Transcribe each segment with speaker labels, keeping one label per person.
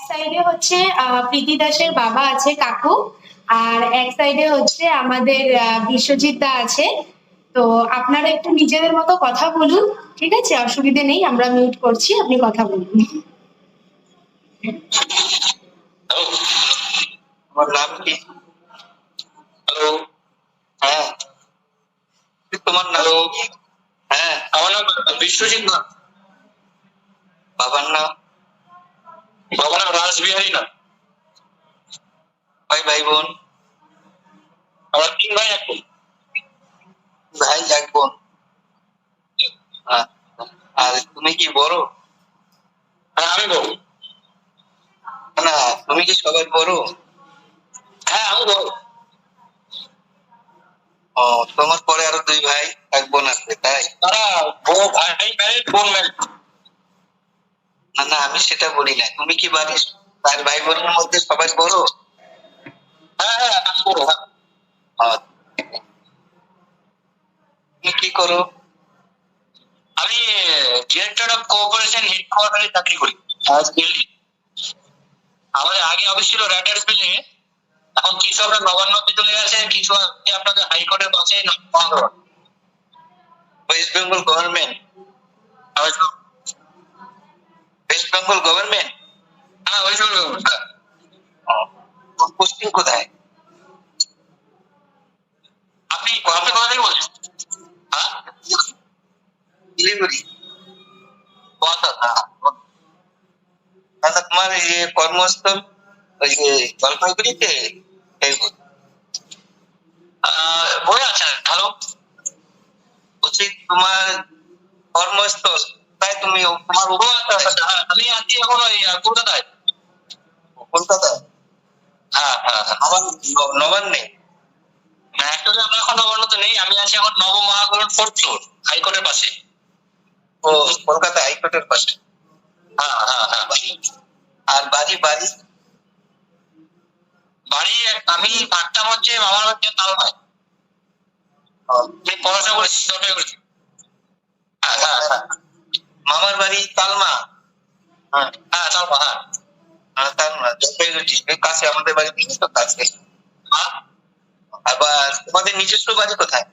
Speaker 1: সাইডে হচ্ছে প্রীতি দাসের বাবা আছে কাকু, আর এক সাইডে হচ্ছে আমাদের বিশ্বজিৎ দা আছে। তো আপনারা একটু নিজেদের মতো কথা বলুন, ঠিক আছে? অসুবিধে নেই, আমরা মিউট করছি, আপনি কথা বলুন।
Speaker 2: আমার নাম কি? হ্যালো, হ্যাঁ তোমার নাম? হ্যাঁ আমার নাম বিশ্বজিৎ না। বাবার নাম? বাবার নাম রাসবিহারী না। ভাই ভাই বোন? আমার 3 ভাই 1 বোন। ভাই 1 বোন। আর তুমি কি বড়? হ্যাঁ আমি বড়। না তুমি কি সবার বড়? হ্যাঁ আমি বড়। ও তোমার পরে আরো 2 ভাই 1 বোন আছে তাই? তারা ভাই ম্যারিড বোন ম্যারিড। না না আমি সেটা বলি না, তুমি কি বাড়ির তার ভাই বোনের মধ্যে সবাই বড়? হ্যাঁ হ্যাঁ আমি বড়। তুমি কি করো? আমি ডিরেক্টর অফ কোঅপারেশন হেডকোয়ার্টারে চাকরি করি। আমাদের আগে অফিস ছিল র্যাডার্স বিল্ডিং এ, এখন কিছু আমরা নবান্নতে চলে গেছে, কিছু আপনাদের হাইকোর্টের পাশে West Bengal government. West Bengal government? হ্যাঁ ওয়েস্ট বেঙ্গল গভর্নমেন্ট। পোস্টিং কোথায়? আপনি কোথা থেকে বলছেন? হ্যাঁ শিলিগুড়ি। তোমার কর্মস্থল ওই জলপাইগুড়িতে? বই আছে ভালো। বলছি তোমার কর্মস্থল তাই তুমি তোমার আমি আছি এখন ওই কলকাতায়। কলকাতায়? হ্যাঁ হ্যাঁ আমার নবান্নে। না অ্যাকচুয়ালি আমরা এখন নবান্নতে নেই, আমি আছি এখন নবমহাগরণ 4th ফ্লোর হাইকোর্টের পাশে। ও কলকাতা হাইকোর্টের পাশে। হ্যাঁ হ্যাঁ হ্যাঁ। আর বাড়ি বাড়ি? বাড়ি আমি থাকতাম হচ্ছে মামার বাড়িতে তালমায়। আমি পড়াশোনা করেছি জলপাইগুড়িতে। হ্যাঁ হ্যাঁ হ্যাঁ মামার বাড়ি তালমা? হ্যাঁ হ্যাঁ তালমা। হ্যাঁ তালমা জলপাইগুড়ি কাছে, আমাদের বাড়ি তো কাছে। আবার তোমাদের নিজস্ব বাড়ি কোথায়?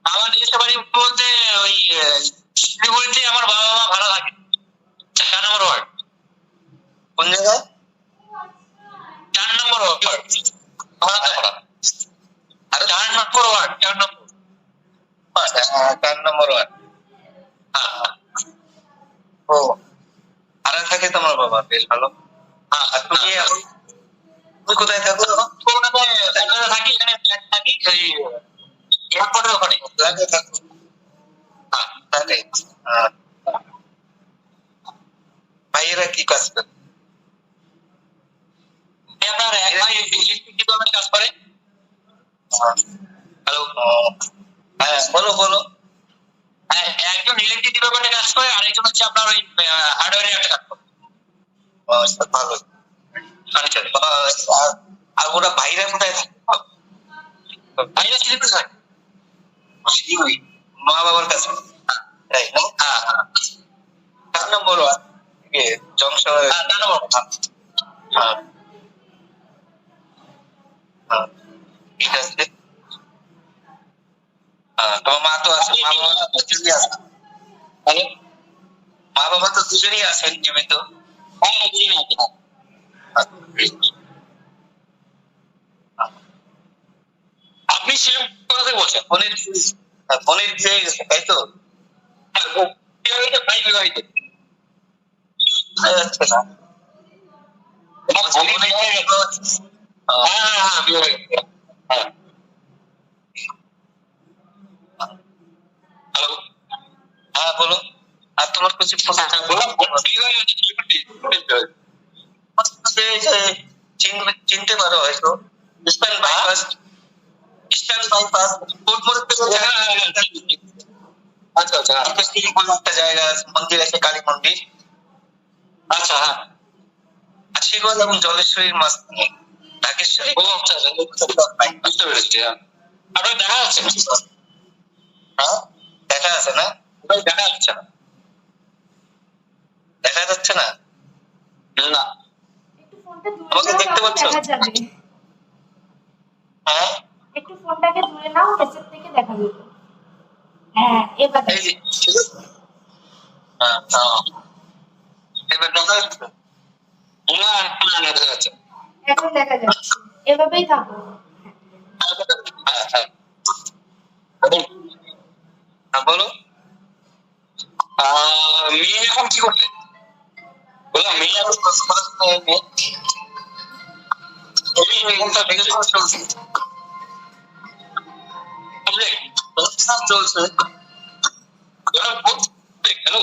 Speaker 2: আমার নিজস্ব বাড়ি বলতে ওই শিলিগুড়িতে আমার বাবা মা ভাড়া থাকে 4 নম্বর ওয়ার্ড। কোন জায়গায়? 4 নম্বর ওয়ার্ড ভাড়া। আর 4 নম্বর ওয়ার্ড 4 নম্বর। 4 নম্বর ওয়ার্ড। ও ভাড়া থাকে তোমার বাবা, বেশ ভালো। হ্যাঁ আর তুমি এখন তুমি কোথায় থাকো? কলকাতায় থাকি, এখানে ফ্ল্যাট থাকি ওই এয়ারপোর্টের ওখানে ফ্ল্যাটে থাকো। হ্যাঁ ফ্ল্যাটে। ভাইয়েরা কি কাজ করে? আপনার এক ভাই ইলেকট্রিক ডিপার্টমেন্টে কাজ করে। হ্যালো হ্যাঁ বলো বলো। একজন ইলেকট্রিক ডিপার্টমেন্টে কাজ করে, আর একজন হচ্ছে আপনার ওই হার্ডওয়্যারে একটা কাজ করে। ভালো। আর ওরা বাইরে কোথায় থাকে? বাইরে শিলিগুড়ি থাকে। শিলিগুড়ি মা বাবার কাছে তাই না? হ্যাঁ হ্যাঁ 4 নম্বর জংশন। হ্যাঁ 4 নম্বর। হ্যাঁ হ্যাঁ ঠিক আছে। তোমার মা তো আছে, মা বাবা তো দুজনই আছে। মা বাবা তো দুজনই আছেন জীবিত? হ্যাঁ দুজনই আছে। আপনি সেরকম কথা থেকে বলছেন ফোনের ফোনের বিয়ে গেছে তাই তো? ভাই বিবাহিত যাচ্ছে না। হ্যাঁ হ্যাঁ বিবাহিত। হ্যাঁ হ্যালো হ্যাঁ বলো। আর তোমার কিছু চিনতে পারো হয়তো ইস্টার্ন বাইপাস। ইস্টার্ন বাইপাস আচ্ছা আচ্ছা একটা জায়গা মন্দির আছে, কালী মন্দির। আচ্ছা হ্যাঁ আশীর্বাদ এবং জলেশ্বরীর মাঝখানে ঢাকেশ্বরী। ও আচ্ছা বুঝতে পেরেছি। আপনার দেখা যাচ্ছে? হ্যাঁ দেখা আছে না? দেখা যাচ্ছে না। দেখা যাচ্ছে না? না আমাকে দেখতে পাচ্ছ?
Speaker 1: দেখা যাবে।
Speaker 2: হ্যাঁ
Speaker 1: একটু ফোনটাকে দূরে নাও, হেডসেট থেকে দেখা যাবে। হ্যাঁ, এবার
Speaker 2: এই
Speaker 1: দেখা
Speaker 2: যে ঠিক আছে? হ্যাঁ হ্যাঁ। এবার দেখা যাচ্ছে? না না না দেখা যাচ্ছে।
Speaker 1: এখন দেখা যাচ্ছে। এভাবেই থাকো।
Speaker 2: হ্যাঁ হ্যাঁ। হ্যাঁ, বলো। মেয়ে এখন কি করছে? বললাম মেয়ে এখন এখনটা ভেঙে চলছে চলছে। হ্যালো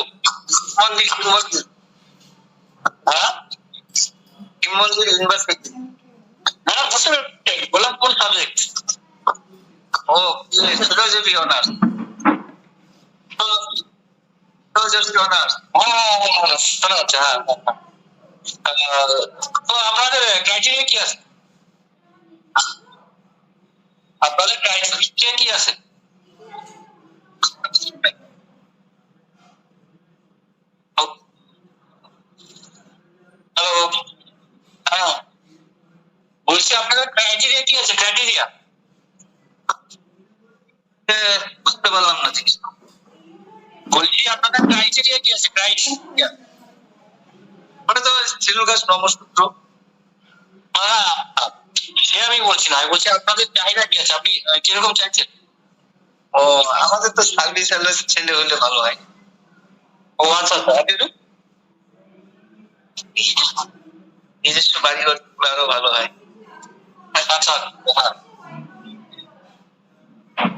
Speaker 2: হ্যাঁ শিব মন্দির ইউনিভার্সিটি। হ্যাঁ বুঝতে পেরেছি। বললাম কোন সাবজেক্ট? ও ফিলোজফি অনার্স। Philosophy honours. শোনা যাচ্ছে হ্যাঁ। তো আপনাদের ক্রাইটেরিয়া কি আছে? আপনাদের ক্রাইটেরিয়া কি আছে? হ্যালো হ্যাঁ বলছি আপনাদের ক্রাইটেরিয়া কি আছে? ক্রাইটেরিয়া বুঝতে পারলাম না জিনিস। বলছি আপনাদের ক্রাইটেরিয়া কি আছে? ক্রাইটেরিয়া ওটা তো সিলুকাস ব্রহ্মসূত্র। সে আমি বলছি না, আমি বলছি আপনাদের চাহিদা কি আছে? আপনি কিরকম চাইছেন? ও আমাদের তো সার্ভিস ছেলে হলে ভালো হয়। ও আচ্ছা আচ্ছা। নিজস্ব বাড়ি ঘর থাকলে আরো ভালো হয়। আচ্ছা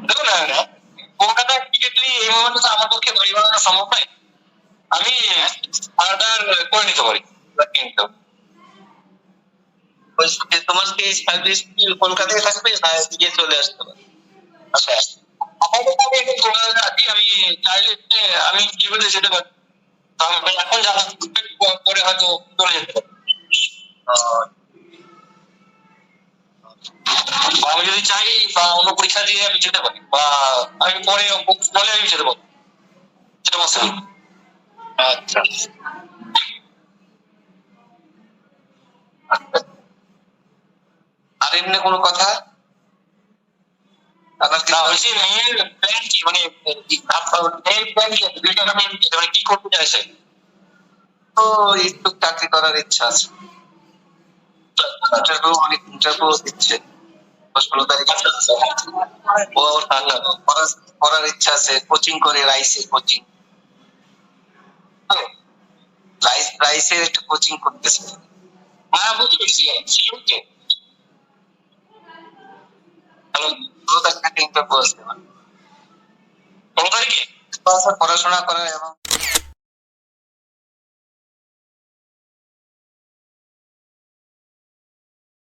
Speaker 2: দেখুন না কলকাতায় টিকিটলি এই মুহূর্তে তো আমার পক্ষে বাড়ি বানানো সম্ভব নয়। আমি অর্ডার করে নিতে পারি কিন্তু তোমার কি সার্ভিস কলকাতায় থাকবে না গিয়ে চলে আসতে পারে? আচ্ছা আপাতত আমি এখন কলকাতায় আছি। আমি চাইলে আমি জীবনে যেতে পারি। আমি এখন যারা পরে হয়তো চলে যেতে পারি। আমি যদি চাই বা অন্য পরীক্ষা দিয়ে আমি যেতে পারি বা আমি পরে বলে আমি যেতে পারি, সেটা পসিবল। আচ্ছা আর এমনি কোনো কথা? না বলছি মেয়ের প্ল্যান কি, মানে মেয়ের প্ল্যান কি আছে? মানে কি করতে চাইছে? তো একটু চাকরি করার ইচ্ছা আছে। অনেক ইন্টারভিউ দিচ্ছে। 16 তারিখ ও পড়ার ইচ্ছা আছে। কোচিং করে রাইসে কোচিং, রাইসের একটা কোচিং করতেছে। হ্যাঁ বুঝতে পেরেছি। হ্যালো 16 তারিখে ইন্টারভিউ আসবে। 16 তারিখে পড়াশোনা করার এবং